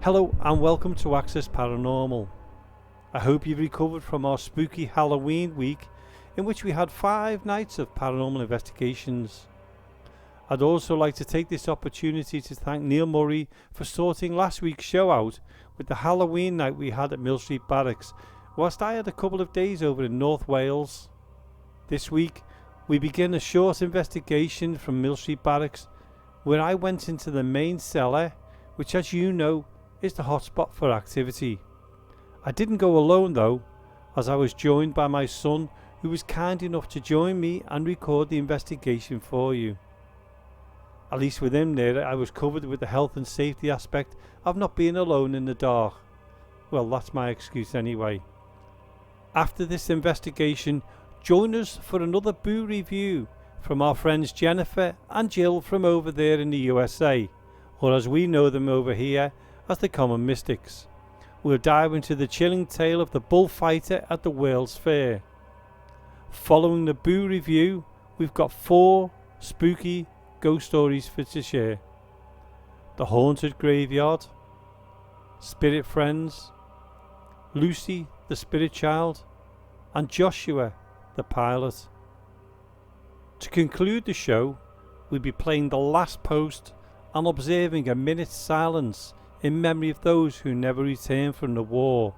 Hello and welcome to Access Paranormal. I hope you've recovered from our spooky Halloween week in which we had 5 nights of paranormal investigations. I'd also like to take this opportunity to thank Neil Murray for sorting last week's show out with the Halloween night we had at Mill Street Barracks, whilst I had a couple of days over in North Wales. This week we begin a short investigation from Mill Street Barracks where I went into the main cellar, which, as you know, is the hotspot for activity. I didn't go alone though, as I was joined by my son, who was kind enough to join me and record the investigation for you. At least with him there, I was covered with the health and safety aspect of not being alone in the dark. Well, that's my excuse anyway. After this investigation, join us for another Boo review from our friends Jennifer and Jill from over there in the USA, or as we know them over here, as the Common Mystics. We'll dive into the chilling tale of the bullfighter at the World's Fair. Following the Boo review, we've got 4 spooky ghost stories for to share. The Haunted Graveyard, Spirit Friends, Lucy the Spirit Child, and Joshua the Pilot. To conclude the show, we'll be playing the last post and observing a minute's silence in memory of those who never returned from the war,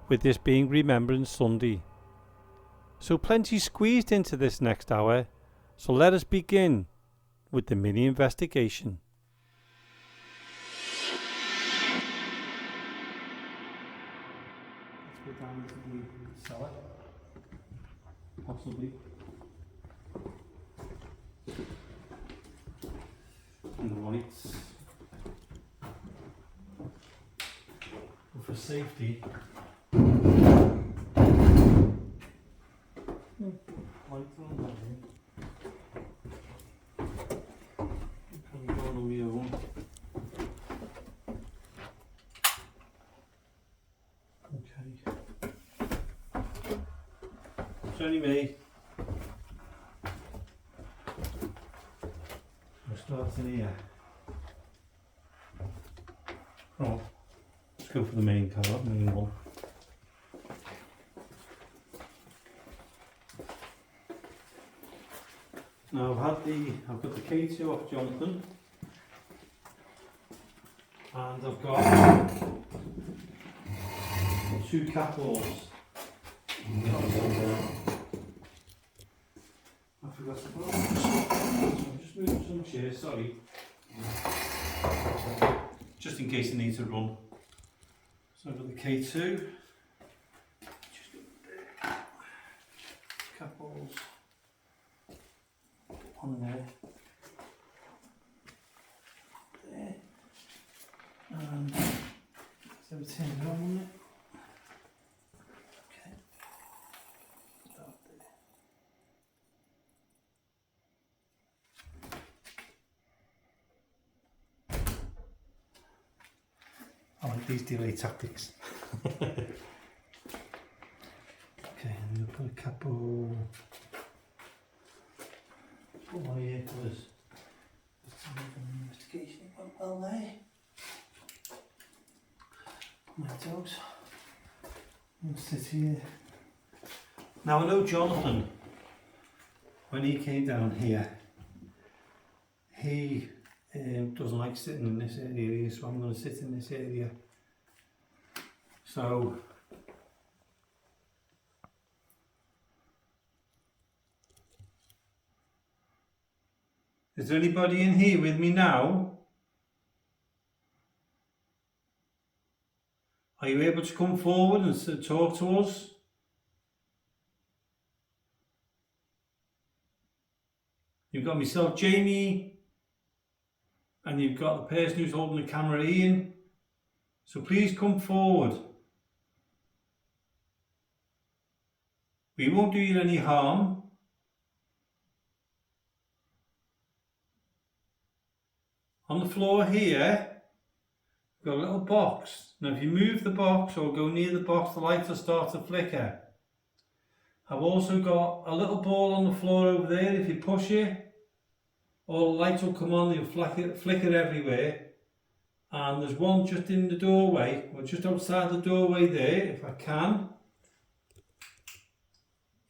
with this being Remembrance Sunday. So plenty squeezed into this next hour, so let us begin with the mini investigation. Let's go down into the cellar, possibly. And the lights. For safety, lights on there. Probably going on my own. Okay. It's only me. We're starting here. Oh. Go for the main one. Now I've got the K2 off Jonathan, and I've got 2 cat balls. I forgot to put I'm just moving some chairs, sorry. Just in case I need to run. So I've got the K2, just got the cat balls on there, and so we turn it on it. Okay, start there. I like these delay tactics. Okay, and we'll put a couple on here for this. Investigation went well there. My dogs. I'll sit here. Now I know Jonathan, when he came down here, he doesn't like sitting in this area, so I'm going to sit in this area. So is there anybody in here with me now? Are you able to come forward and talk to us? You've got myself, Jamie, and you've got the person who's holding the camera, Ian. So please come forward. We won't do you any harm. On the floor here, we've got a little box. Now if you move the box or go near the box, the lights will start to flicker. I've also got a little ball on the floor over there. If you push it, all the lights will come on, they'll flicker everywhere. And there's one just in the doorway, or just outside the doorway there, if I can.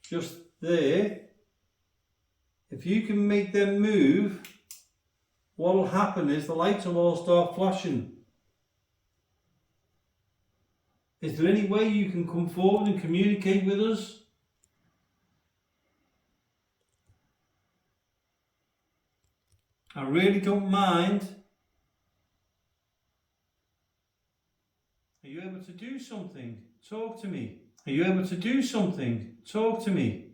Just there. If you can make them move, what will happen is the lights will all start flashing. Is there any way you can come forward and communicate with us? I really don't mind. Are you able to do something? Talk to me. Are you able to do something? Talk to me.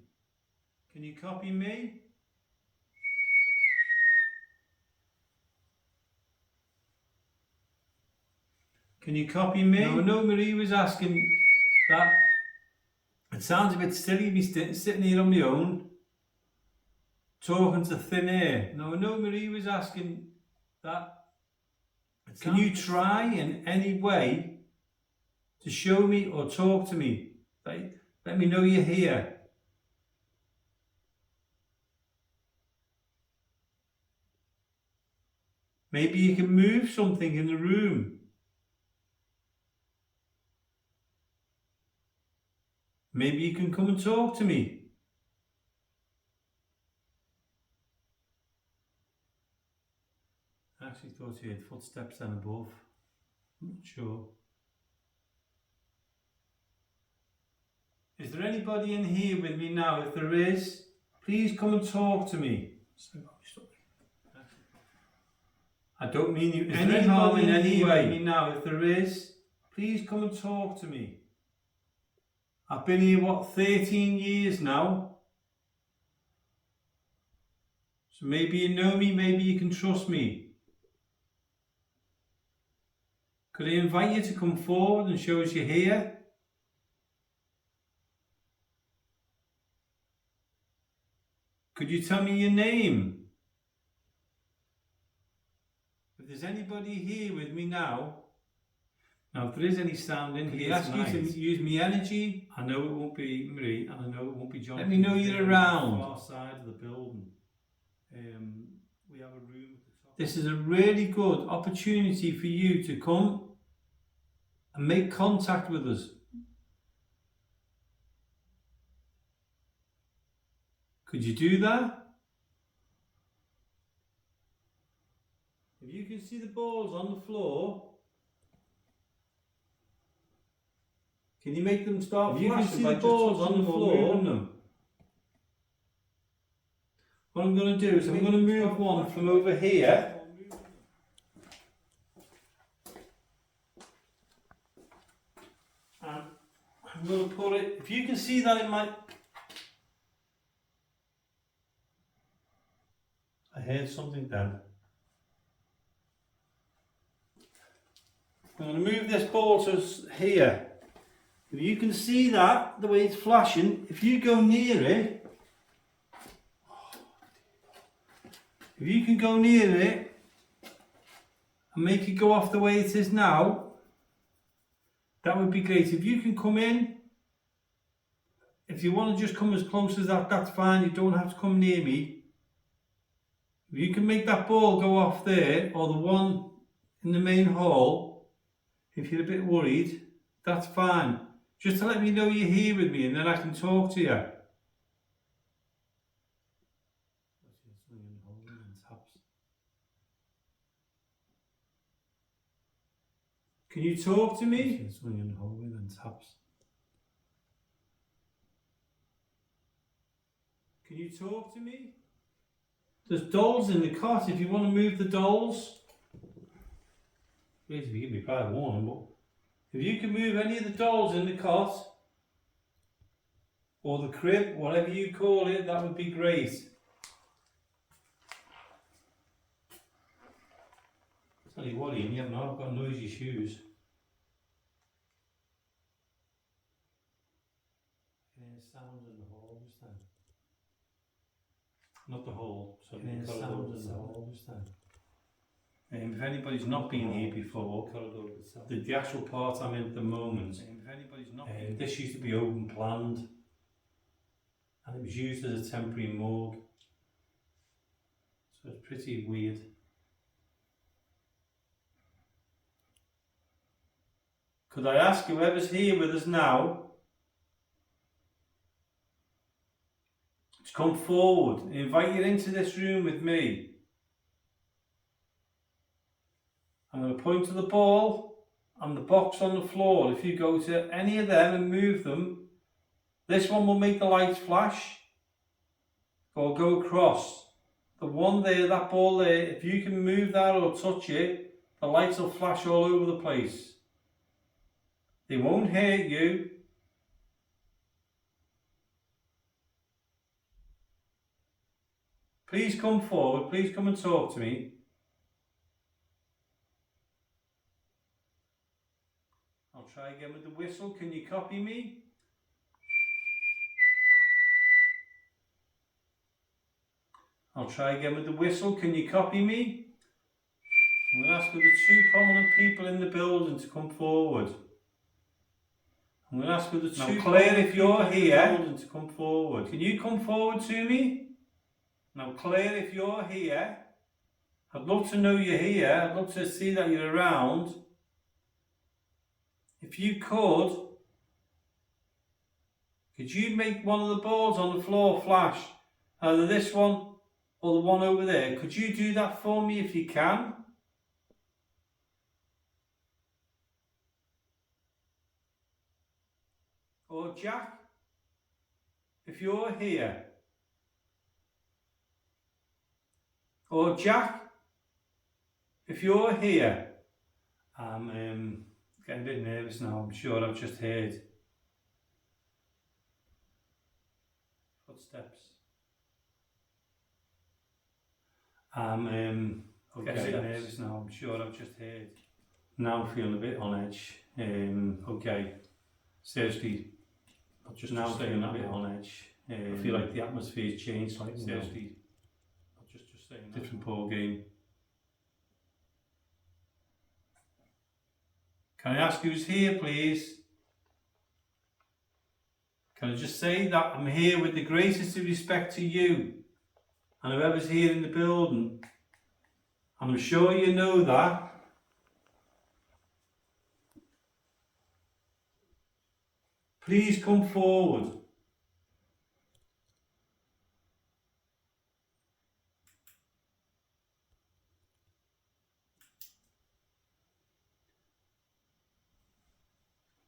Can you copy me? Can you copy me? Now, I know Marie was asking that. It sounds a bit silly me sitting here on my own, talking to thin air. Now, I know Marie was asking that. Can you try in any way to show me or talk to me? Let me know you're here. Maybe you can move something in the room. Maybe you can come and talk to me. I actually thought you had footsteps down above. I'm not sure. Is there anybody in here with me now? If there is, please come and talk to me. I don't mean you any harm in any way. With me now? If there is, please come and talk to me. I've been here, 13 years now? So maybe you know me, maybe you can trust me. Could I invite you to come forward and show us you're here? Could you tell me your name? If there's anybody here with me now, if there is any sound in here, ask you to use me energy. I know it won't be Marie, and I know it won't be John. Let me know you're around. On the far side of the building. We have a room at the top. This is a really good opportunity for you to come and make contact with us. Could you do that? If you can see the balls on the floor, can you make them start flashing? You can see the balls on the floor. Them. What I'm going to do is I'm going to move one from over here. And I'm going to put it, if you can see that in my... I heard something then. I'm going to move this ball to here. If you can see that, the way it's flashing, if you go near it, if you can go near it and make it go off the way it is now, that would be great. If you can come in, if you want to just come as close as that, that's fine. You don't have to come near me. If you can make that ball go off there, or the one in the main hall, if you're a bit worried, that's fine. Just to let me know you're here with me, and then I can talk to you. Can you talk to me? Can you talk to me? There's dolls in the cot if you want to move the dolls. Please, if you give me private warning, but if you can move any of the dolls in the cot, or the crib, whatever you call it, that would be great. Tell you what, Ian, you haven't I've got noisy shoes. Sounds in the hall just then. Not the hall, so the sounds in the hall just then. If anybody's not been here before, the actual part I'm in at the moment, this used to be open planned, and it was used as a temporary morgue, so it's pretty weird. Could I ask whoever's here with us now to come forward and invite you into this room with me? I'm going to point to the ball and the box on the floor. If you go to any of them and move them, this one will make the lights flash or go across. The one there, that ball there, if you can move that or touch it, the lights will flash all over the place. They won't hurt you. Please come forward, please come and talk to me. I'll try again with the whistle. Can you copy me? I'll try again with the whistle. Can you copy me? I'm going to ask for the two prominent people in the building to come forward. I'm going to ask for the two. Now, Claire, if you're here, to come forward. Can you come forward to me? Now, Claire, if you're here, I'd love to know you're here. I'd love to see that you're around. If you could you make one of the balls on the floor flash? Either this one or the one over there. Could you do that for me if you can? Or Jack, if you're here. Or Jack, if you're here. I'm getting a bit nervous now. I'm sure I've just heard footsteps. I'm getting a bit nervous now. I'm sure I've just heard. Now I'm feeling a bit on edge. Okay. Seriously. Just now feeling a bit on edge. I feel like the atmosphere's changed slightly. Seriously. Just saying that. Different ball game. Can I ask who's here, please? Can I just say that I'm here with the greatest of respect to you and whoever's here in the building. And I'm sure you know that. Please come forward.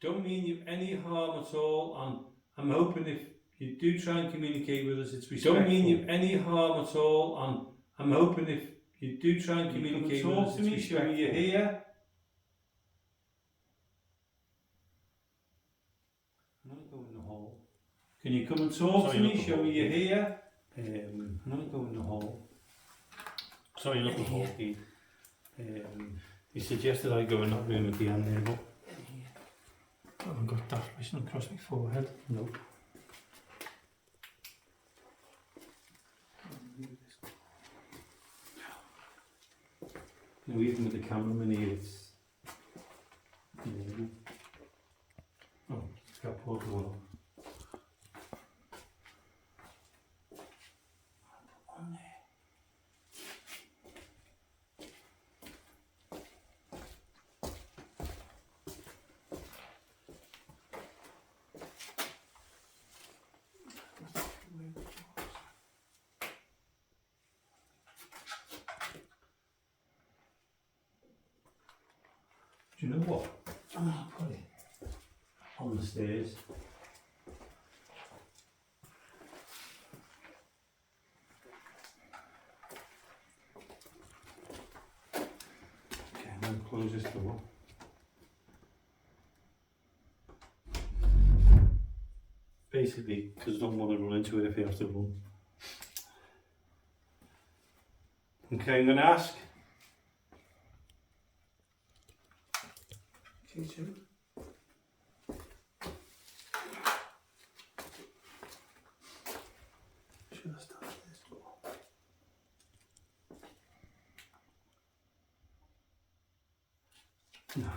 Don't mean you any harm at all, and I'm hoping if you do try and communicate with us, it's respectful. Don't mean you any harm at all, and I'm hoping if you do try and communicate with us, it's respectful. Show me you're here. I'm going to go in the hall. Can you come and talk to me? Show me you're here. I'm going to go in the hall. Sorry, not the hall, Pete. He suggested I go in that room at the end there, but I haven't got that written across my forehead. Nope. No, even with the cameraman here, it's... Oh, it's got portable. On there. Do you know what? I'm going to put it on the stairs. Okay, I'm going to close this door. Basically, because I don't want to run into it if you have to run. Okay, I'm going to ask. Kitchen. Should I start this door? No.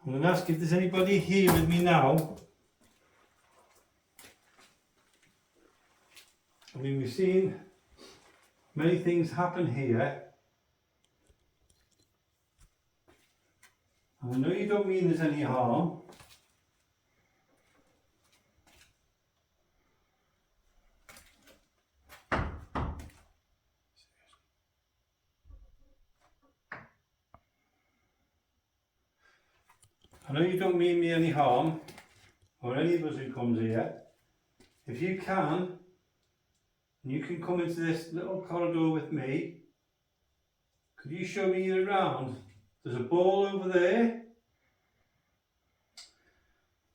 I'm going to ask if there's anybody here with me now. I mean, we've seen many things happen here. I know you don't mean there's any harm. I know you don't mean me any harm, or any of us who comes here. If you can, you can come into this little corridor with me. Could you show me around? There's a ball over there.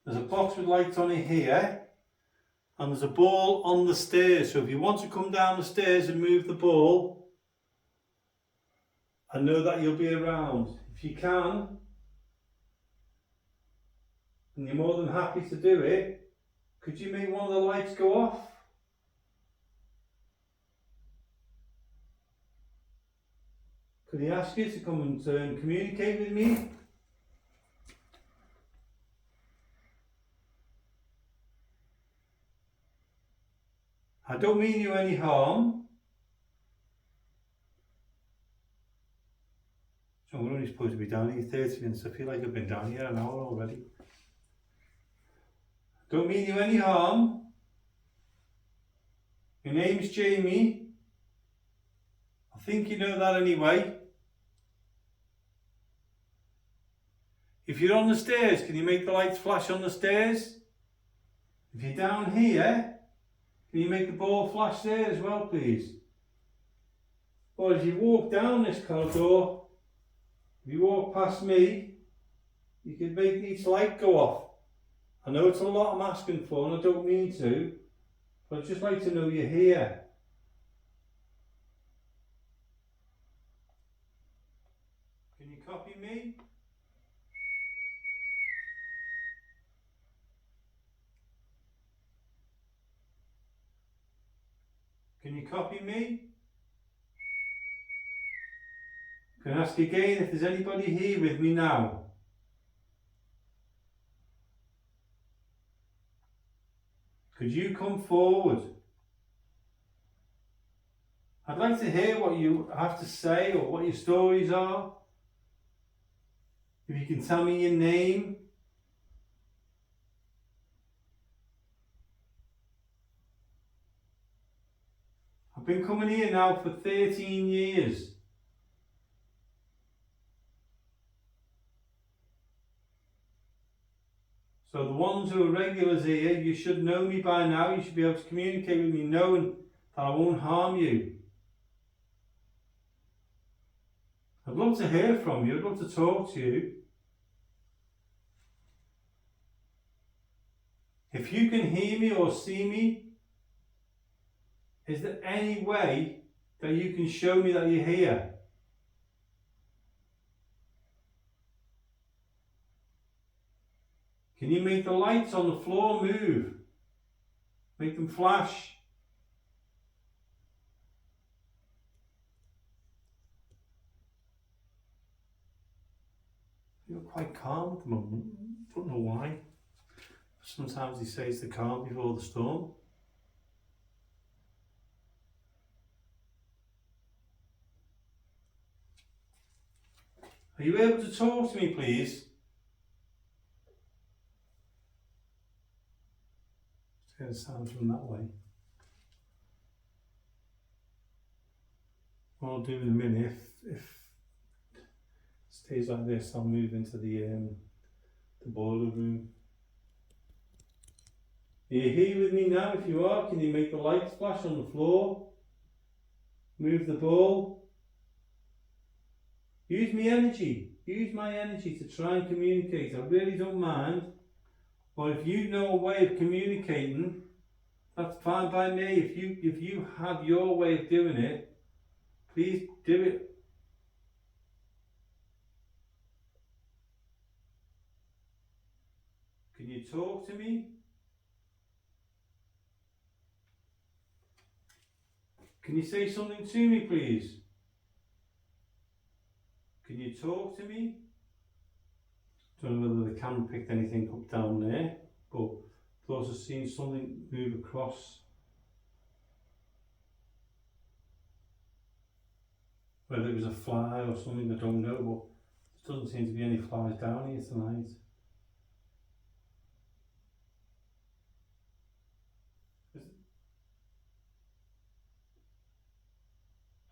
There's a box with lights on it here. And there's a ball on the stairs. So if you want to come down the stairs and move the ball, I know that you'll be around. If you can, and you're more than happy to do it, could you make one of the lights go off? Could he ask you to come and communicate with me? I don't mean you any harm. So we're only supposed to be down here 30 minutes. I feel like I've been down here an hour already. Don't mean you any harm. Your name's Jamie. I think you know that anyway. If you're on the stairs, can you make the lights flash on the stairs? If you're down here, can you make the ball flash there as well, please? Or as you walk down this corridor, if you walk past me, you can make each light go off. I know it's a lot I'm asking for and I don't mean to, but I'd just like to know you're here. Can you copy me? Can you copy me? Can I ask again if there's anybody here with me now? Could you come forward? I'd like to hear what you have to say or what your stories are. If you can tell me your name. I've been coming here now for 13 years. So the ones who are regulars here, you should know me by now. You should be able to communicate with me knowing that I won't harm you. I'd love to hear from you. I'd love to talk to you. If you can hear me or see me, is there any way that you can show me that you're here? Can you make the lights on the floor move? Make them flash? I feel quite calm at the moment. Don't know why. Sometimes he says the calm before the storm. Are you able to talk to me, please? Let's get a sound from that way. What I'll do in a minute, if it stays like this, I'll move into the boiler room. Are you here with me now? If you are, can you make the lights flash on the floor? Move the ball. Use my energy. Use my energy to try and communicate. I really don't mind. Or if you know a way of communicating, that's fine by me. If you have your way of doing it, please do it. Can you talk to me? Can you say something to me, please? Can you talk to me? Don't know whether the camera picked anything up down there, but I've also seen something move across. Whether it was a fly or something, I don't know, but Doesn't seem to be any flies down here tonight.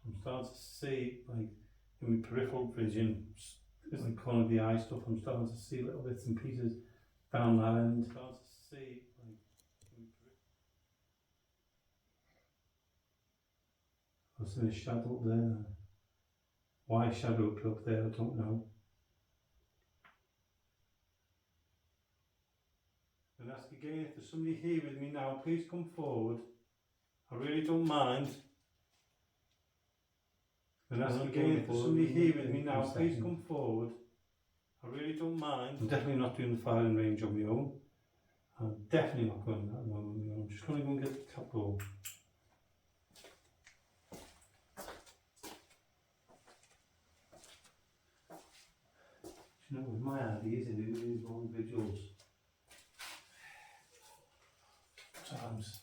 I'm starting to see, like, in my peripheral vision, there's like corner of the eye stuff, I'm starting to see little bits and pieces down that end. Starting to see, like, what's in the shadow up there? Why shadow up there, I don't know. And ask again, if there's somebody here with me now, please come forward. I really don't mind. And ask again, if there's somebody here with me now, please come forward. I really don't mind. I'm definitely not doing the firing range on my own. I'm definitely not going that long on my own. I'm just going to go and get the top roll. You know, with my ideas, I do these long vigils. Sometimes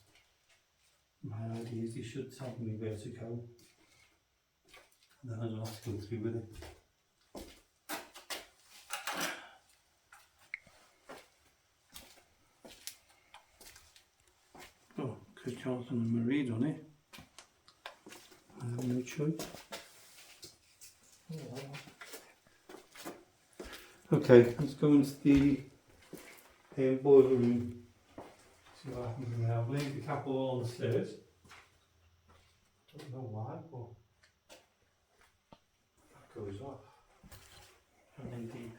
my ideas, they should tell me where to go. And then I don't have to go through with it. Oh, because Jonathan and Marie done it. I have no choice. Okay, let's go into the boiler room. See what happens in there. I've laid the cap all on the stairs. Don't know why, but that goes off. And then deep.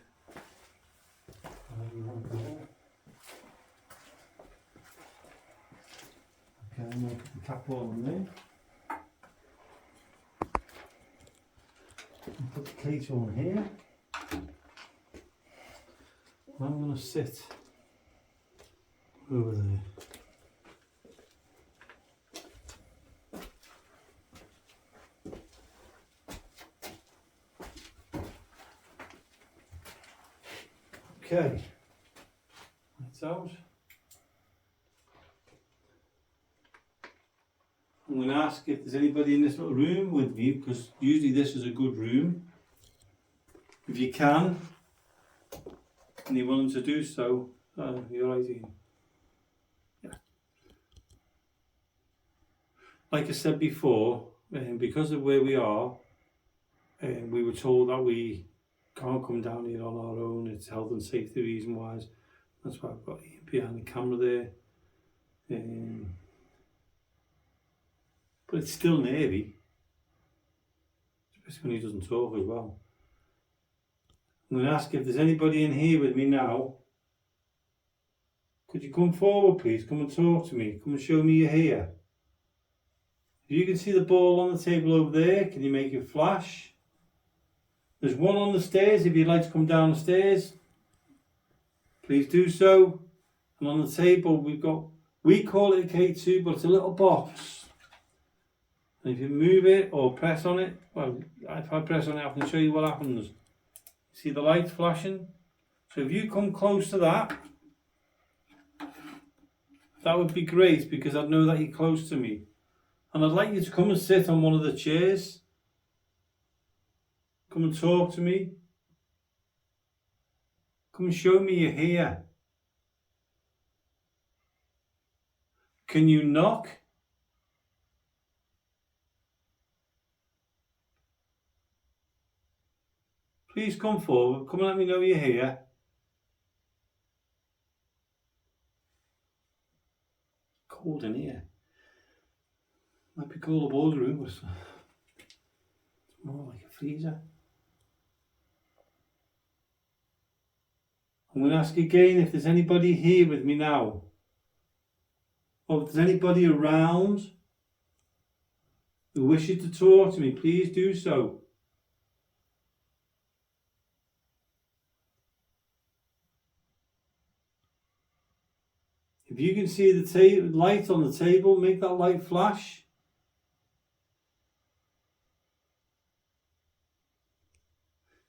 And then you won't go there. Okay, I'm going to put the cap all on there. And put the cage on here. I'm going to sit over there. Okay, that's out. I'm going to ask if there's anybody in this little room with me, because usually this is a good room. If you can, and you're willing to do so, you're right, Ian. Yeah. Like I said before, because of where we are, we were told that we can't come down here on our own. It's health and safety reason wise. That's why I've got Ian behind the camera there. But it's still nervy, especially when he doesn't talk as well. I'm going to ask if there's anybody in here with me now. Could you come forward, please? Come and talk to me. Come and show me you're here. If you can see the ball on the table over there, can you make it flash? There's one on the stairs. If you'd like to come down the stairs, please do so. And on the table, we call it a K2, but it's a little box. And if you move it or press on it, well, if I press on it, I can show you what happens. See the light flashing? So if you come close to that, that would be great, because I'd know that you're close to me. And I'd like you to come and sit on one of the chairs. Come and talk to me. Come and show me you're here. Can you knock? Please come forward. Come and let me know you're here. Cold in here. Might be cold aboard the room, but it's more like a freezer. I'm going to ask again if there's anybody here with me now. Or if there's anybody around who wishes to talk to me, please do so. If you can see the light on the table, make that light flash.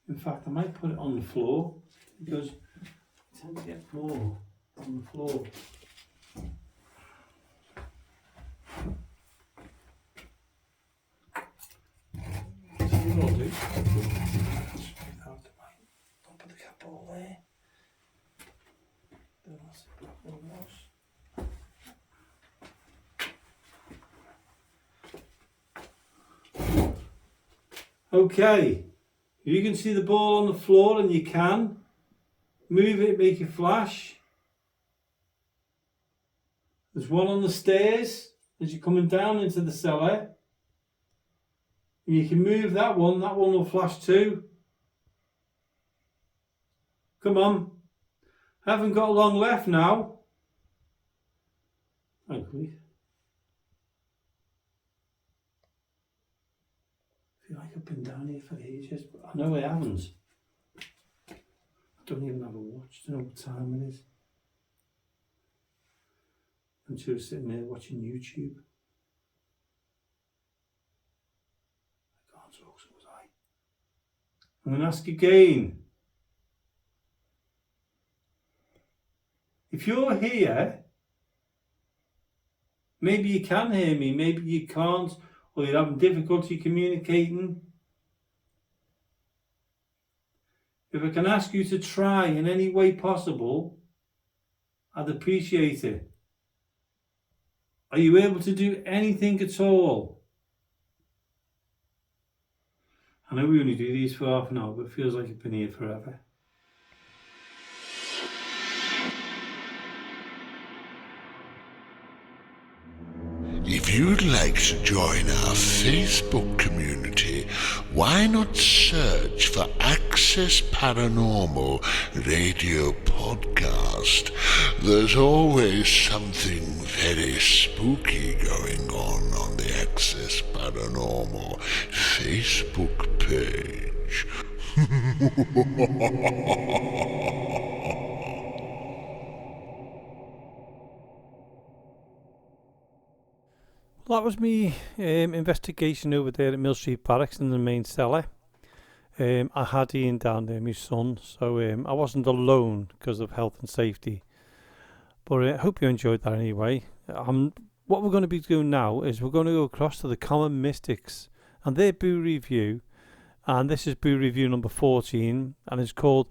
In fact, I might put it on the floor, because I tend to get more on the floor. So what I'll do, that ball there. That's what it was. Okay, you can see the ball on the floor, and you can move it, make it flash. There's one on the stairs as you're coming down into the cellar. And you can move that one will flash too. Come on, I haven't got long left now. Thankfully. I feel like I've been down here for ages, but I know I haven't. I don't even have a watch to know what time it is. I'm just sitting there watching YouTube. I can't talk, so was I. I'm going to ask again. If you're here, maybe you can hear me, maybe you can't, or you're having difficulty communicating. If I can ask you to try in any way possible, I'd appreciate it. Are you able to do anything at all? I know we only do these for half an hour, but it feels like I've been here forever. If you'd like to join our Facebook community, why not search for Access Paranormal Radio Podcast? There's always something very spooky going on the Access Paranormal Facebook page. Well, that was me investigation over there at Mill Street Barracks in the main cellar. I had Ian down there, my son, so I wasn't alone because of health and safety. But I hope you enjoyed that anyway. What we're going to be doing now is we're going to go across to the Common Mystics and their Boo Review. And this is Boo Review number 14, and it's called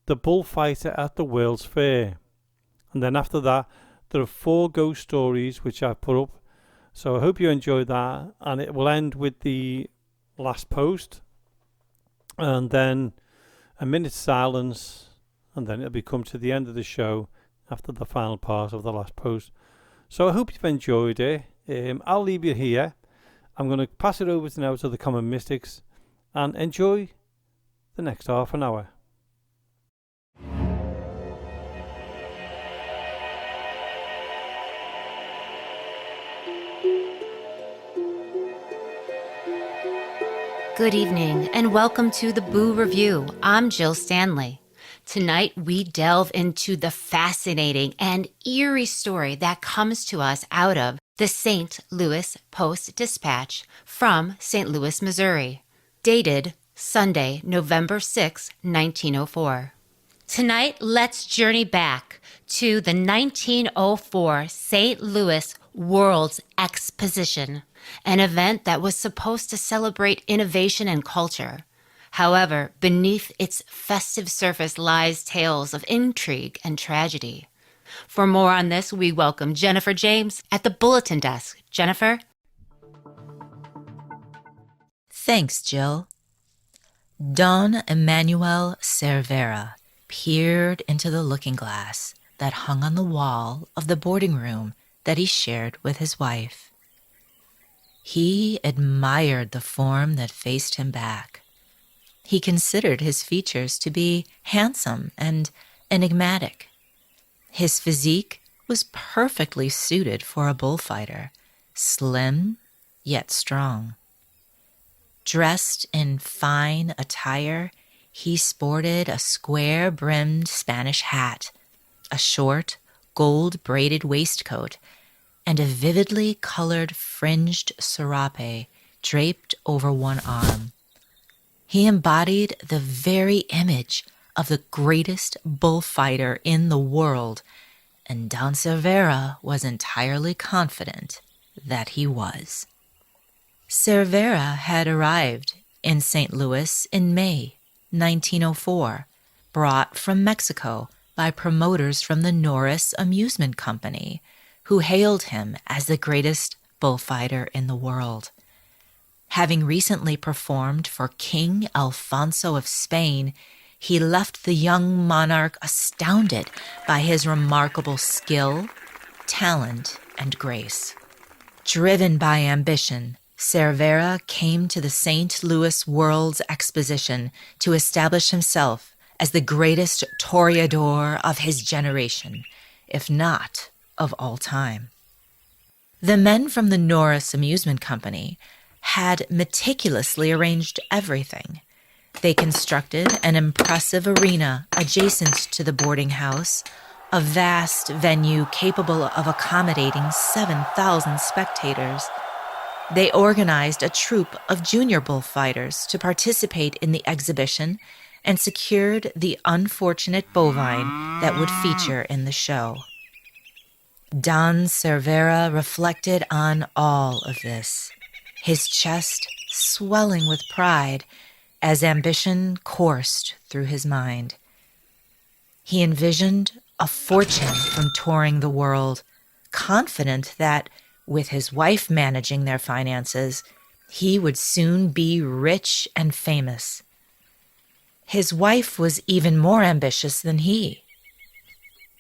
The Bullfighter at the World's Fair. And then after that, there are 4 ghost stories which I've put up. So I hope you enjoyed that, and it will end with the last post, and then a minute's silence, and then it'll come to the end of the show after the final part of the last post. So I hope you've enjoyed it. I'll leave you here. I'm going to pass it over now to the Common Mystics, and enjoy the next half an hour. Good evening and welcome to the Boo Review. I'm Jill Stanley. Tonight we delve into the fascinating and eerie story that comes to us out of the St. Louis Post-Dispatch from St. Louis, Missouri, dated Sunday, November 6, 1904. Tonight, let's journey back to the 1904 St. Louis World's Exposition, an event that was supposed to celebrate innovation and culture. However, beneath its festive surface lies tales of intrigue and tragedy. For more on this, we welcome Jennifer James at the Bulletin Desk. Jennifer? Thanks, Jill. Don Emmanuel Cervera peered into the looking glass that hung on the wall of the boarding room that he shared with his wife. He admired the form that faced him back. He considered his features to be handsome and enigmatic. His physique was perfectly suited for a bullfighter, slim yet strong. Dressed in fine attire, he sported a square-brimmed Spanish hat, a short, gold-braided waistcoat, and a vividly colored fringed serape draped over one arm. He embodied the very image of the greatest bullfighter in the world, and Don Cervera was entirely confident that he was. Cervera had arrived in St. Louis in May 1904 brought from Mexico by promoters from the Norris Amusement Company, who hailed him as the greatest bullfighter in the world. Having recently performed for King Alfonso of Spain, he left the young monarch astounded by his remarkable skill, talent, and grace. Driven by ambition, Cervera came to the St. Louis World's Exposition to establish himself as the greatest toreador of his generation, if not of all time. The men from the Norris Amusement Company had meticulously arranged everything. They constructed an impressive arena adjacent to the boarding house, a vast venue capable of accommodating 7,000 spectators. They organized a troupe of junior bullfighters to participate in the exhibition and secured the unfortunate bovine that would feature in the show. Don Cervera reflected on all of this, his chest swelling with pride as ambition coursed through his mind. He envisioned a fortune from touring the world, confident that, with his wife managing their finances, he would soon be rich and famous. His wife was even more ambitious than he,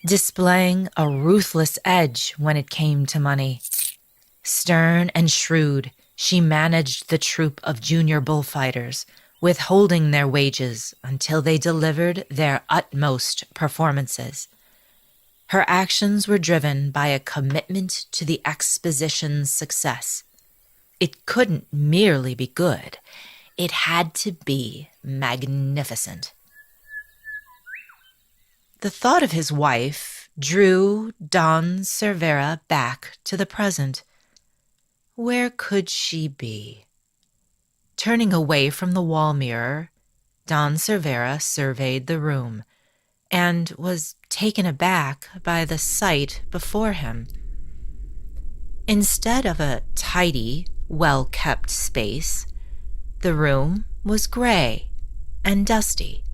displaying a ruthless edge when it came to money. Stern and shrewd, she managed the troupe of junior bullfighters, withholding their wages until they delivered their utmost performances. Her actions were driven by a commitment to the exposition's success. It couldn't merely be good. It had to be magnificent. The thought of his wife drew Don Cervera back to the present. Where could she be? Turning away from the wall mirror, Don Cervera surveyed the room and was taken aback by the sight before him. Instead of a tidy, well-kept space, the room was gray and dusty.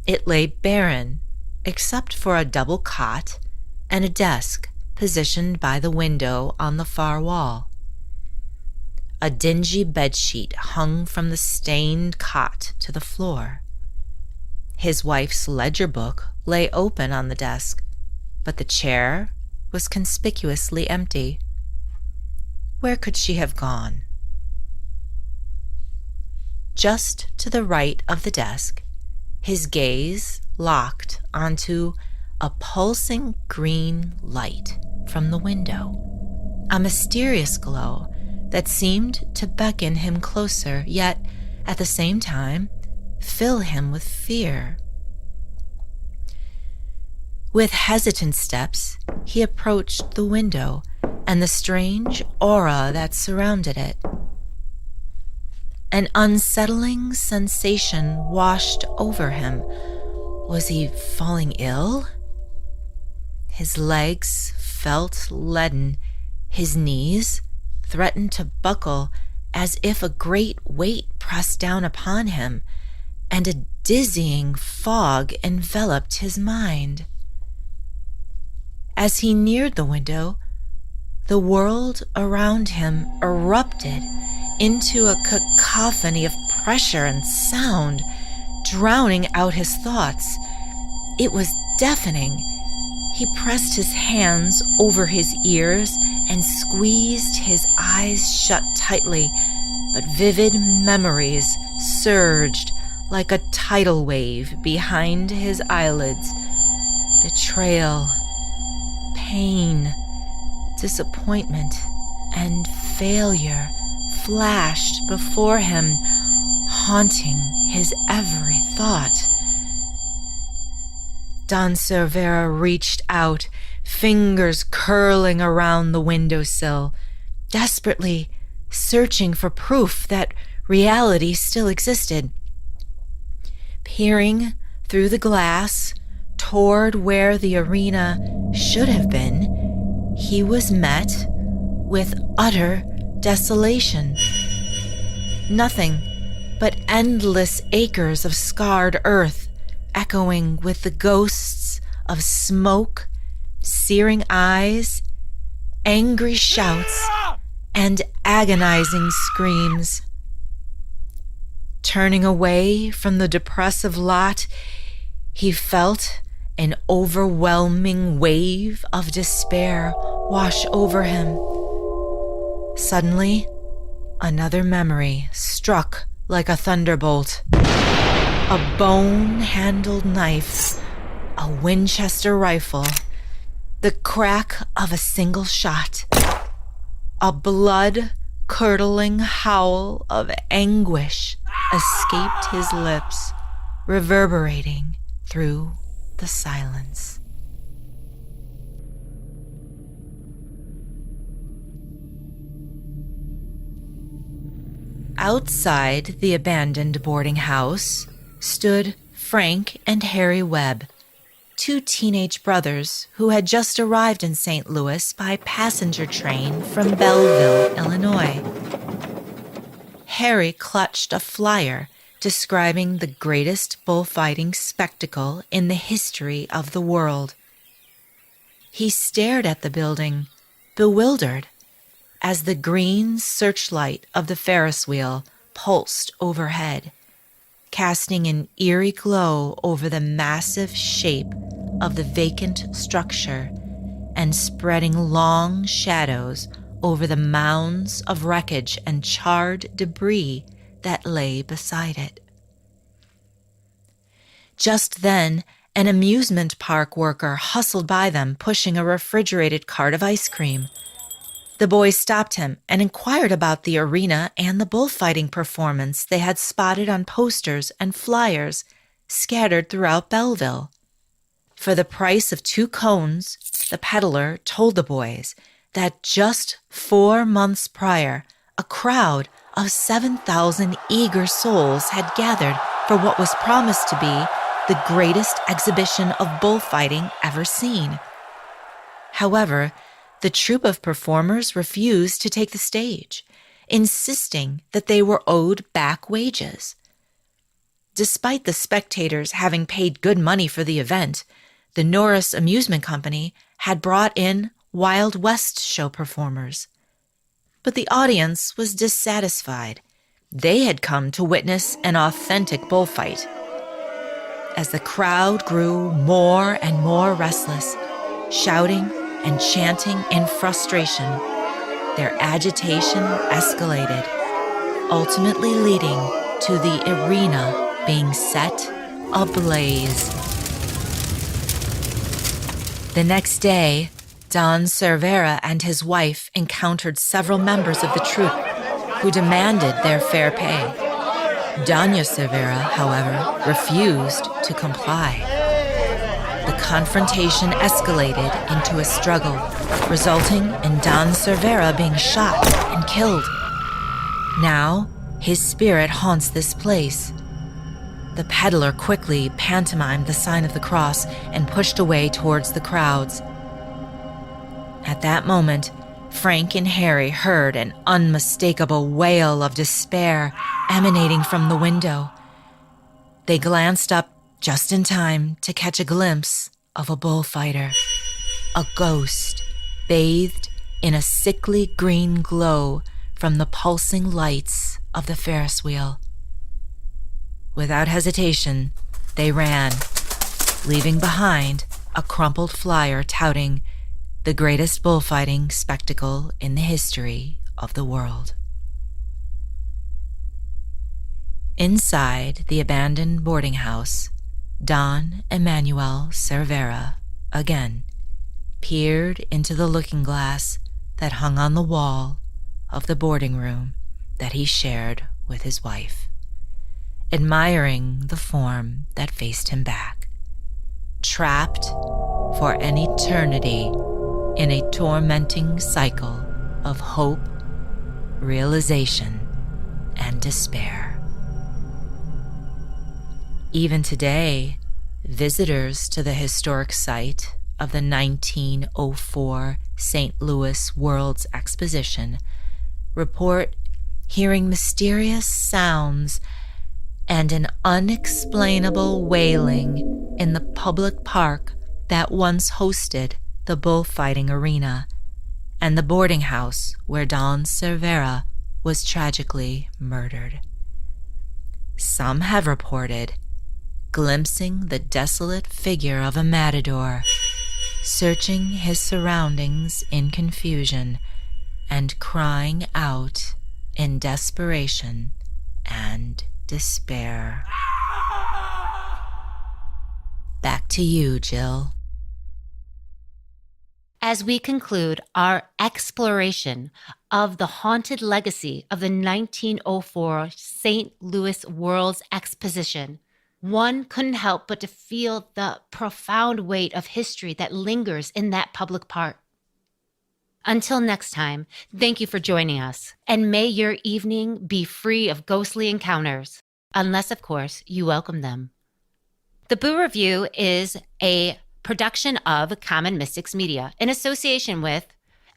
It lay barren, except for a double cot and a desk positioned by the window on the far wall. A dingy bedsheet hung from the stained cot to the floor. His wife's ledger book lay open on the desk, but the chair was conspicuously empty. Where could she have gone? Just to the right of the desk, his gaze locked onto a pulsing green light from the window, a mysterious glow that seemed to beckon him closer, yet, at the same time, fill him with fear. With hesitant steps, he approached the window and the strange aura that surrounded it. An unsettling sensation washed over him. Was he falling ill? His legs felt leaden, his knees threatened to buckle as if a great weight pressed down upon him, and a dizzying fog enveloped his mind. As he neared the window, the world around him erupted into a cacophony of pressure and sound, drowning out his thoughts. It was deafening. He pressed his hands over his ears and squeezed his eyes shut tightly, but vivid memories surged like a tidal wave behind his eyelids. Betrayal, pain, disappointment, and failure flashed before him, haunting his every thought. Don Cervera reached out, fingers curling around the windowsill, desperately searching for proof that reality still existed. Peering through the glass toward where the arena should have been, he was met with utter desolation. Nothing but endless acres of scarred earth, echoing with the ghosts of smoke, searing eyes, angry shouts, and agonizing screams. Turning away from the depressive lot, he felt an overwhelming wave of despair wash over him. Suddenly, another memory struck like a thunderbolt. A bone-handled knife, a Winchester rifle, the crack of a single shot, a blood-curdling howl of anguish escaped his lips, reverberating through the silence. Outside the abandoned boarding house stood Frank and Harry Webb, two teenage brothers who had just arrived in St. Louis by passenger train from Belleville, Illinois. Harry clutched a flyer describing the greatest bullfighting spectacle in the history of the world. He stared at the building, bewildered, as the green searchlight of the Ferris wheel pulsed overhead, casting an eerie glow over the massive shape of the vacant structure and spreading long shadows over the mounds of wreckage and charred debris that lay beside it. Just then, an amusement park worker hustled by them, pushing a refrigerated cart of ice cream. The boys stopped him and inquired about the arena and the bullfighting performance they had spotted on posters and flyers scattered throughout Belleville. For the price of 2 cones, the peddler told the boys that just 4 months prior, a crowd of 7,000 eager souls had gathered for what was promised to be the greatest exhibition of bullfighting ever seen. However, the troupe of performers refused to take the stage, insisting that they were owed back wages. Despite the spectators having paid good money for the event, the Norris Amusement Company had brought in Wild West show performers. But the audience was dissatisfied. They had come to witness an authentic bullfight. As the crowd grew more and more restless, shouting and chanting in frustration, their agitation escalated, ultimately leading to the arena being set ablaze. The next day, Don Cervera and his wife encountered several members of the troupe who demanded their fair pay. Doña Cervera, however, refused to comply. The confrontation escalated into a struggle, resulting in Don Cervera being shot and killed. Now, his spirit haunts this place. The peddler quickly pantomimed the sign of the cross and pushed away towards the crowds. At that moment, Frank and Harry heard an unmistakable wail of despair emanating from the window. They glanced up just in time to catch a glimpse of a bullfighter, a ghost bathed in a sickly green glow from the pulsing lights of the Ferris wheel. Without hesitation, they ran, leaving behind a crumpled flyer touting the greatest bullfighting spectacle in the history of the world. Inside the abandoned boarding house, Don Emmanuel Cervera again peered into the looking glass that hung on the wall of the boarding room that he shared with his wife, admiring the form that faced him back, trapped for an eternity in a tormenting cycle of hope, realization, and despair. Even today, visitors to the historic site of the 1904 St. Louis World's Exposition report hearing mysterious sounds and an unexplainable wailing in the public park that once hosted the bullfighting arena and the boarding house where Don Cervera was tragically murdered. Some have reported glimpsing the desolate figure of a matador, searching his surroundings in confusion and crying out in desperation and despair. Back to you, Jill. As we conclude our exploration of the haunted legacy of the 1904 St. Louis World's Exposition, one couldn't help but to feel the profound weight of history that lingers in that public park. Until next time, thank you for joining us, and may your evening be free of ghostly encounters, unless, of course, you welcome them. The Boo Review is a production of Common Mystics Media in association with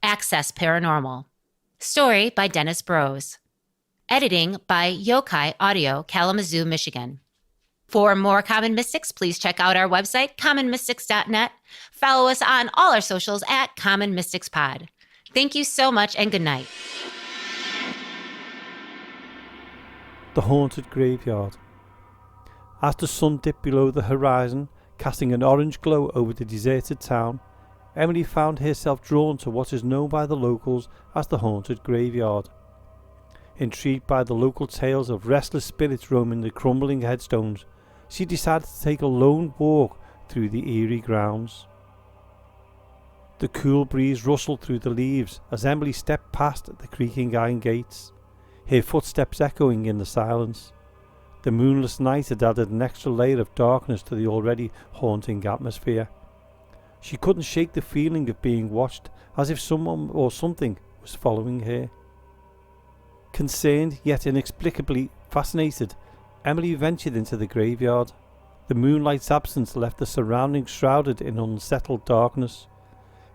Access Paranormal. Story by Dennis Brose. Editing by Yokai Audio, Kalamazoo, Michigan. For more Common Mystics, please check out our website, commonmystics.net. Follow us on all our socials at Common Mystics Pod. Thank you so much and good night. The Haunted Graveyard. As the sun dipped below the horizon, casting an orange glow over the deserted town, Emily found herself drawn to what is known by the locals as the Haunted Graveyard. Intrigued by the local tales of restless spirits roaming the crumbling headstones, she decided to take a lone walk through the eerie grounds. The cool breeze rustled through the leaves as Emily stepped past the creaking iron gates, her footsteps echoing in the silence. The moonless night had added an extra layer of darkness to the already haunting atmosphere. She couldn't shake the feeling of being watched, as if someone or something was following her. Concerned yet inexplicably fascinated, Emily ventured into the graveyard. The moonlight's absence left the surroundings shrouded in unsettled darkness.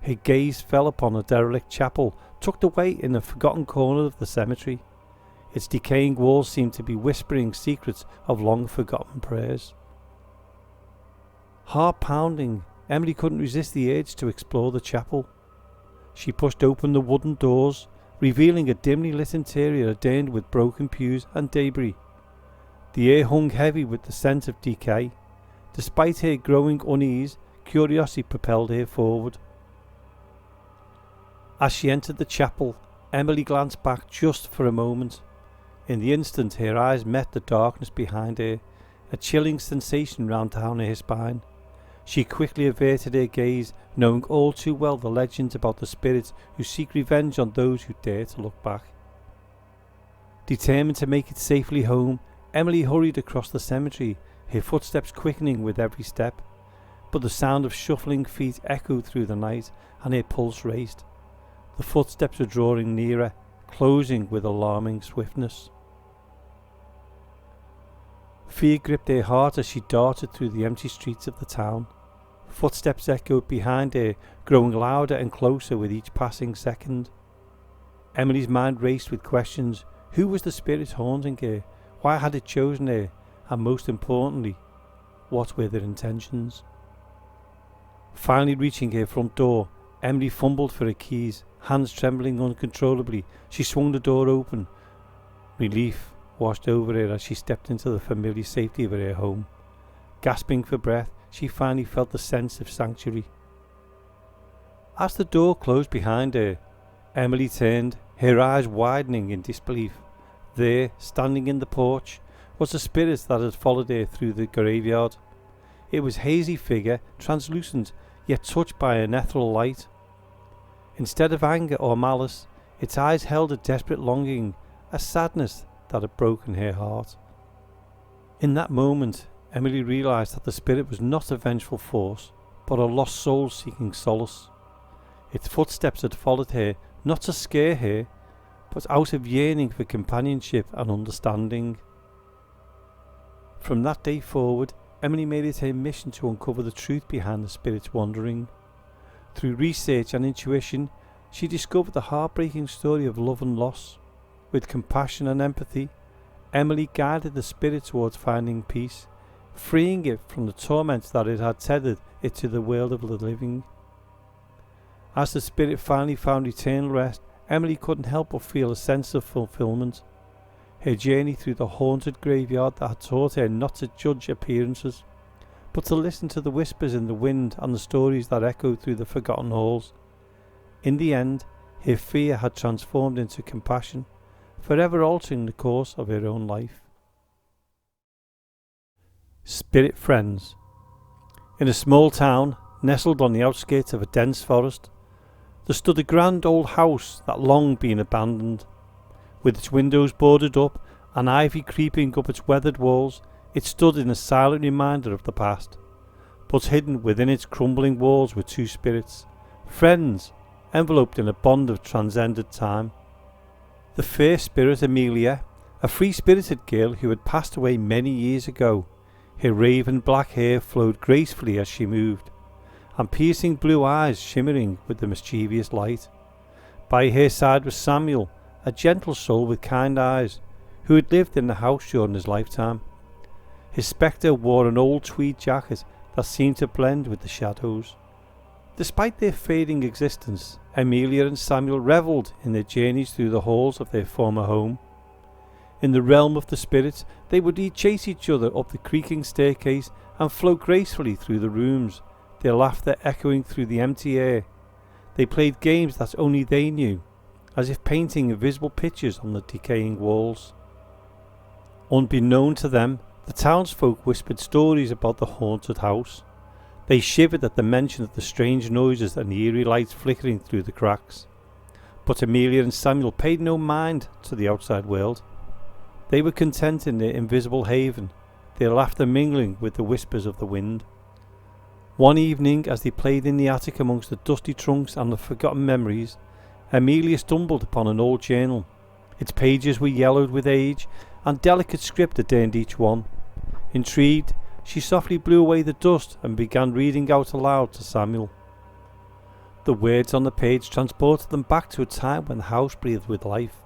Her gaze fell upon a derelict chapel tucked away in a forgotten corner of the cemetery. Its decaying walls seemed to be whispering secrets of long-forgotten prayers. Heart pounding, Emily couldn't resist the urge to explore the chapel. She pushed open the wooden doors, revealing a dimly lit interior adorned with broken pews and debris. The air hung heavy with the scent of decay. Despite her growing unease, curiosity propelled her forward. As she entered the chapel, Emily glanced back just for a moment. In the instant, her eyes met the darkness behind her, a chilling sensation ran down her spine. She quickly averted her gaze, knowing all too well the legends about the spirits who seek revenge on those who dare to look back. Determined to make it safely home, Emily hurried across the cemetery, her footsteps quickening with every step. But the sound of shuffling feet echoed through the night, and her pulse raced. The footsteps were drawing nearer, closing with alarming swiftness. Fear gripped her heart as she darted through the empty streets of the town. Footsteps echoed behind her, growing louder and closer with each passing second. Emily's mind raced with questions. Who was the spirit haunting her? Why had it chosen her? And most importantly, what were their intentions? Finally reaching her front door, Emily fumbled for her keys. Hands trembling uncontrollably, she swung the door open. Relief washed over her as she stepped into the familiar safety of her home. Gasping for breath, she finally felt the sense of sanctuary. As the door closed behind her, Emily turned, her eyes widening in disbelief. There, standing in the porch, was the spirit that had followed her through the graveyard. It was a hazy figure, translucent, yet touched by an ethereal light. Instead of anger or malice, its eyes held a desperate longing, a sadness that had broken her heart. In that moment, Emily realised that the spirit was not a vengeful force, but a lost soul seeking solace. Its footsteps had followed her, not to scare her, but out of yearning for companionship and understanding. From that day forward, Emily made it her mission to uncover the truth behind the spirit's wandering. Through research and intuition, she discovered the heartbreaking story of love and loss. With compassion and empathy, Emily guided the spirit towards finding peace, freeing it from the torments that it had tethered it to the world of the living. As the spirit finally found eternal rest, Emily couldn't help but feel a sense of fulfillment. Her journey through the haunted graveyard that had taught her not to judge appearances, but to listen to the whispers in the wind and the stories that echoed through the forgotten halls. In the end, her fear had transformed into compassion, forever altering the course of her own life. Spirit Friends. In a small town, nestled on the outskirts of a dense forest, there stood a grand old house that long been abandoned. With its windows boarded up and ivy creeping up its weathered walls, it stood in a silent reminder of the past. But hidden within its crumbling walls were two spirits, friends, enveloped in a bond of transcended time. The first spirit, Amelia, a free-spirited girl who had passed away many years ago. Her raven black hair flowed gracefully as she moved, and piercing blue eyes shimmering with the mischievous light. By her side was Samuel, a gentle soul with kind eyes, who had lived in the house during his lifetime. His spectre wore an old tweed jacket that seemed to blend with the shadows. Despite their fading existence, Amelia and Samuel revelled in their journeys through the halls of their former home. In the realm of the spirits, they would chase each other up the creaking staircase and float gracefully through the rooms, their laughter echoing through the empty air. They played games that only they knew, as if painting invisible pictures on the decaying walls. Unbeknown to them, the townsfolk whispered stories about the haunted house. They shivered at the mention of the strange noises and the eerie lights flickering through the cracks. But Amelia and Samuel paid no mind to the outside world. They were content in their invisible haven, their laughter mingling with the whispers of the wind. One evening, as they played in the attic amongst the dusty trunks and the forgotten memories, Amelia stumbled upon an old journal. Its pages were yellowed with age, and delicate script adorned each one. Intrigued, she softly blew away the dust and began reading out aloud to Samuel. The words on the page transported them back to a time when the house breathed with life.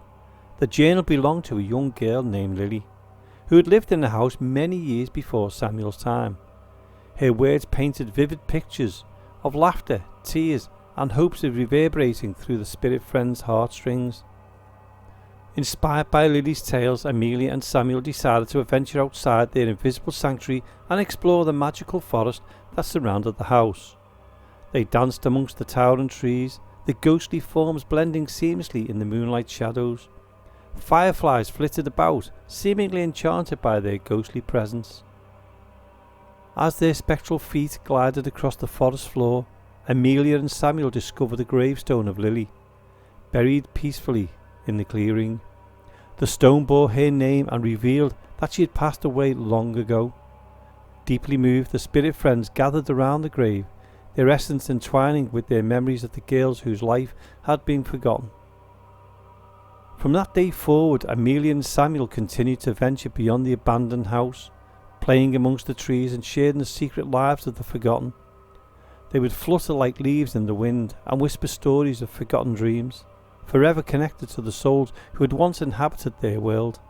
The journal belonged to a young girl named Lily, who had lived in the house many years before Samuel's time. Her words painted vivid pictures of laughter, tears, and hopes of reverberating through the spirit friends' heartstrings. Inspired by Lily's tales, Amelia and Samuel decided to venture outside their invisible sanctuary and explore the magical forest that surrounded the house. They danced amongst the towering trees, the ghostly forms blending seamlessly in the moonlight shadows. Fireflies flitted about, seemingly enchanted by their ghostly presence. As their spectral feet glided across the forest floor, Amelia and Samuel discovered the gravestone of Lily, buried peacefully in the clearing. The stone bore her name and revealed that she had passed away long ago. Deeply moved, the spirit friends gathered around the grave, their essence entwining with their memories of the girls whose life had been forgotten. From that day forward, Amelia and Samuel continued to venture beyond the abandoned house, playing amongst the trees and sharing the secret lives of the forgotten. They would flutter like leaves in the wind and whisper stories of forgotten dreams, forever connected to the souls who had once inhabited their world.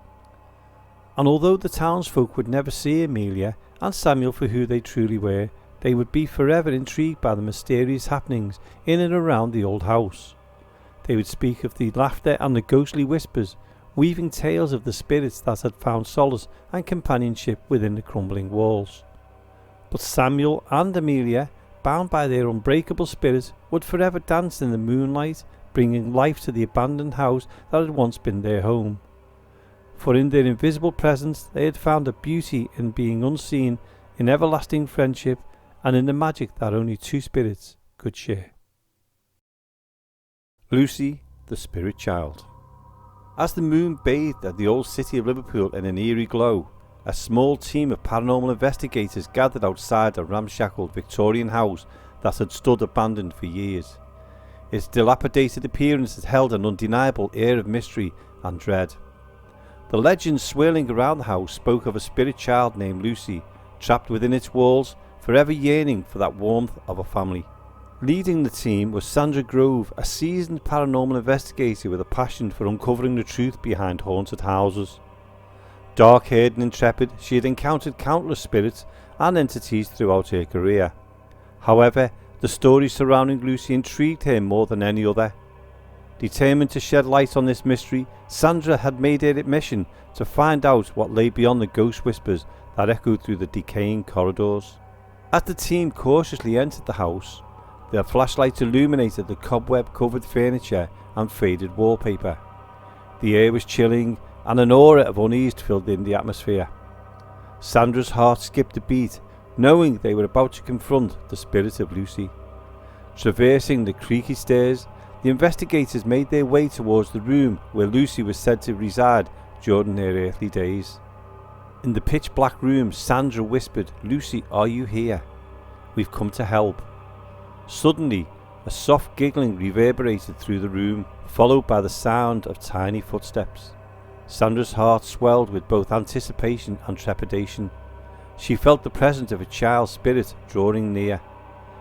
And although the townsfolk would never see Amelia and Samuel for who they truly were, they would be forever intrigued by the mysterious happenings in and around the old house. They would speak of the laughter and the ghostly whispers, weaving tales of the spirits that had found solace and companionship within the crumbling walls. But Samuel and Amelia, bound by their unbreakable spirit, would forever dance in the moonlight, bringing life to the abandoned house that had once been their home. For in their invisible presence they had found a beauty in being unseen, in everlasting friendship, and in the magic that only two spirits could share. Lucy, the Spirit Child. As the moon bathed at the old city of Liverpool in an eerie glow, a small team of paranormal investigators gathered outside a ramshackle Victorian house that had stood abandoned for years. Its dilapidated appearance had held an undeniable air of mystery and dread. The legends swirling around the house spoke of a spirit child named Lucy, trapped within its walls, forever yearning for that warmth of a family. Leading the team was Sandra Grove, a seasoned paranormal investigator with a passion for uncovering the truth behind haunted houses. Dark-haired and intrepid, she had encountered countless spirits and entities throughout her career. However, the story surrounding Lucy intrigued her more than any other. Determined to shed light on this mystery, Sandra had made it a mission to find out what lay beyond the ghost whispers that echoed through the decaying corridors. As the team cautiously entered the house, their flashlights illuminated the cobweb-covered furniture and faded wallpaper. The air was chilling, and an aura of unease filled in the atmosphere. Sandra's heart skipped a beat, knowing they were about to confront the spirit of Lucy. Traversing the creaky stairs, the investigators made their way towards the room where Lucy was said to reside during her earthly days. In the pitch-black room, Sandra whispered, "Lucy, are you here? We've come to help." Suddenly, a soft giggling reverberated through the room, followed by the sound of tiny footsteps. Sandra's heart swelled with both anticipation and trepidation. She felt the presence of a child spirit drawing near,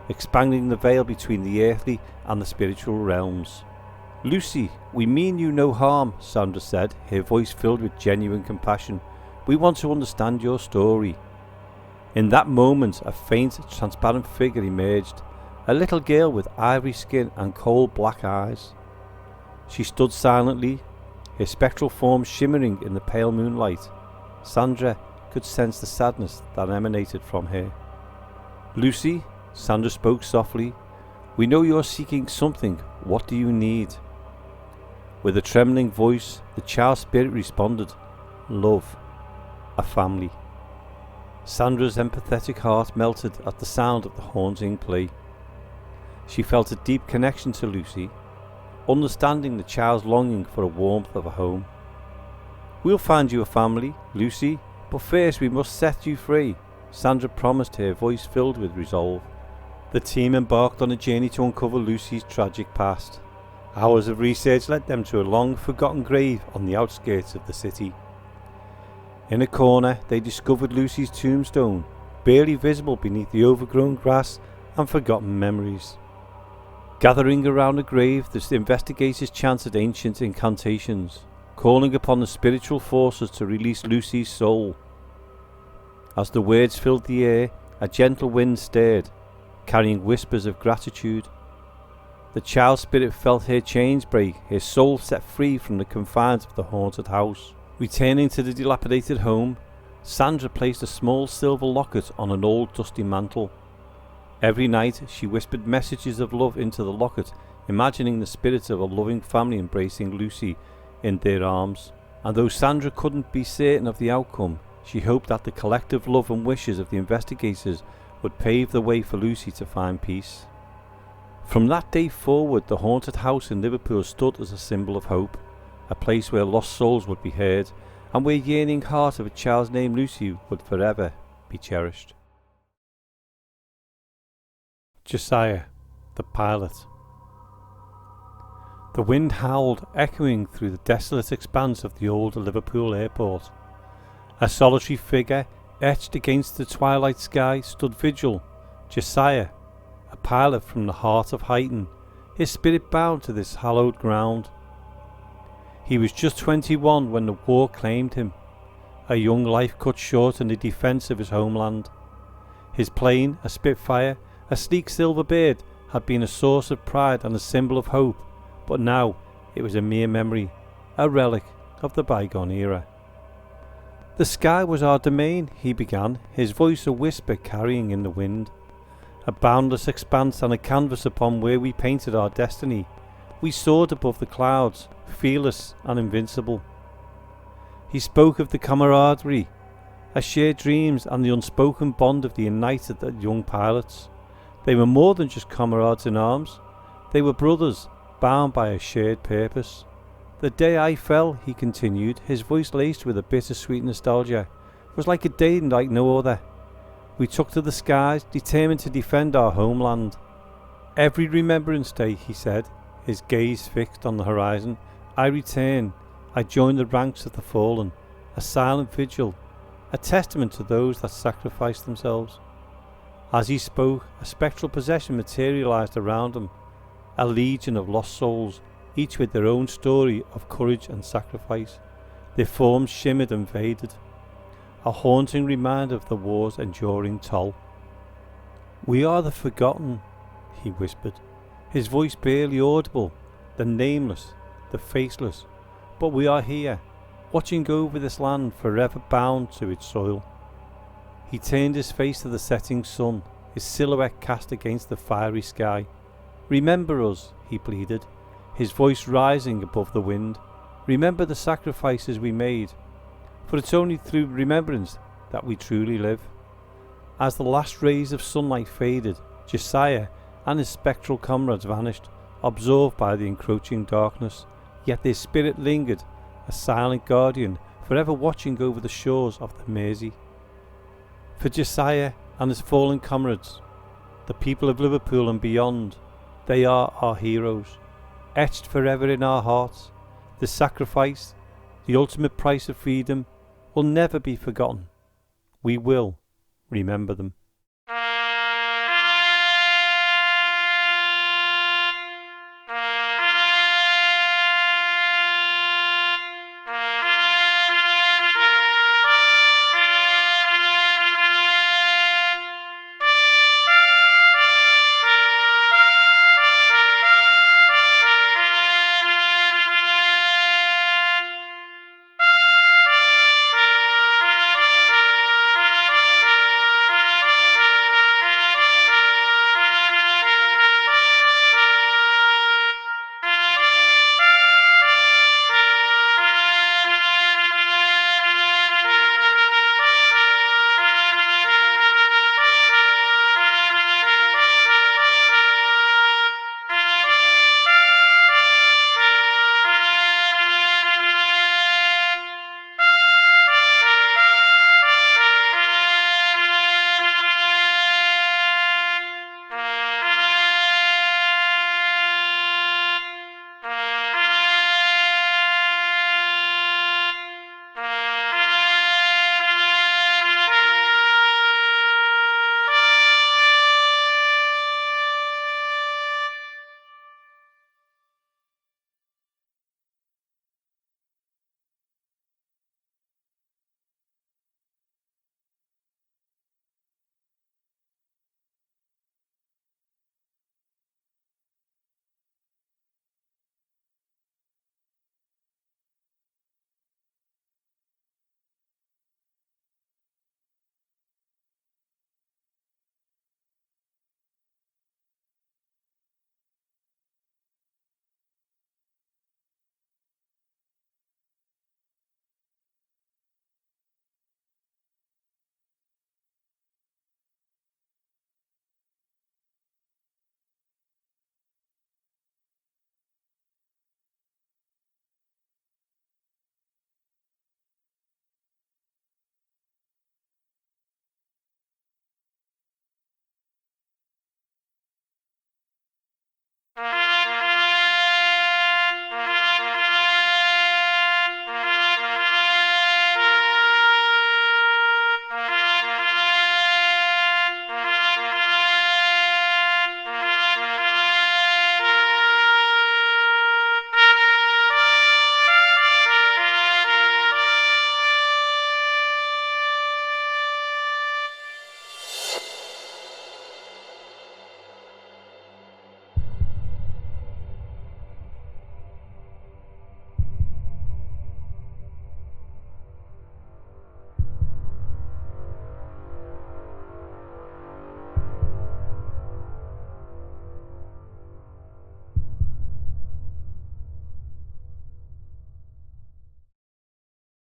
expanding the veil between the earthly and the spiritual realms. "Lucy, we mean you no harm," Sandra said, her voice filled with genuine compassion. "We want to understand your story." In that moment, a faint, transparent figure emerged, a little girl with ivory skin and coal black eyes. She stood silently, her spectral form shimmering in the pale moonlight. Sandra could sense the sadness that emanated from her. "Lucy," Sandra spoke softly, "we know you're seeking something. What do you need?" With a trembling voice, the child spirit responded, "Love. A family." Sandra's empathetic heart melted at the sound of the haunting plea. She felt a deep connection to Lucy, understanding the child's longing for a warmth of a home. "We'll find you a family, Lucy, but first we must set you free," Sandra promised, her voice filled with resolve. The team embarked on a journey to uncover Lucy's tragic past. Hours of research led them to a long-forgotten grave on the outskirts of the city. In a corner, they discovered Lucy's tombstone, barely visible beneath the overgrown grass and forgotten memories. Gathering around the grave, the investigators chanted ancient incantations, calling upon the spiritual forces to release Lucy's soul. As the words filled the air, a gentle wind stirred, carrying whispers of gratitude. The child spirit felt her chains break, her soul set free from the confines of the haunted house. Returning to the dilapidated home, Sandra placed a small silver locket on an old dusty mantle. Every night she whispered messages of love into the locket, imagining the spirits of a loving family embracing Lucy in their arms. And though Sandra couldn't be certain of the outcome, she hoped that the collective love and wishes of the investigators would pave the way for Lucy to find peace. From that day forward, the haunted house in Liverpool stood as a symbol of hope, a place where lost souls would be heard, and where the yearning heart of a child named Lucy would forever be cherished. Josiah, the pilot. The wind howled, echoing through the desolate expanse of the old Liverpool airport. A solitary figure, etched against the twilight sky, stood vigil. Josiah, a pilot from the heart of Huyton, his spirit bound to this hallowed ground. He was just 21 when the war claimed him, a young life cut short in the defence of his homeland. His plane, a Spitfire, a sleek silver bird, had been a source of pride and a symbol of hope, but now it was a mere memory, a relic of the bygone era. "The sky was our domain," he began, his voice a whisper carrying in the wind. "A boundless expanse and a canvas upon where we painted our destiny. We soared above the clouds, fearless and invincible." He spoke of the camaraderie, a shared dreams and the unspoken bond of the united young pilots. They were more than just comrades in arms. They were brothers, bound by a shared purpose. "The day I fell," he continued, his voice laced with a bittersweet nostalgia, "was like a day like no other. We took to the skies, determined to defend our homeland. Every Remembrance Day," he said, his gaze fixed on the horizon, "I return, I join the ranks of the fallen, a silent vigil, a testament to those that sacrificed themselves." As he spoke, a spectral procession materialized around him, a legion of lost souls, each with their own story of courage and sacrifice. Their forms shimmered and faded, a haunting reminder of the war's enduring toll. "We are the forgotten," he whispered, his voice barely audible, the nameless, the faceless, but we are here, watching over this land forever bound to its soil. He turned his face to the setting sun, his silhouette cast against the fiery sky. "Remember us," he pleaded, his voice rising above the wind. "Remember the sacrifices we made, for it's only through remembrance that we truly live." As the last rays of sunlight faded, Josiah and his spectral comrades vanished, absorbed by the encroaching darkness, yet their spirit lingered, a silent guardian, forever watching over the shores of the Mersey. For Josiah and his fallen comrades, the people of Liverpool and beyond, they are our heroes, etched forever in our hearts. The sacrifice, the ultimate price of freedom, will never be forgotten. We will remember them.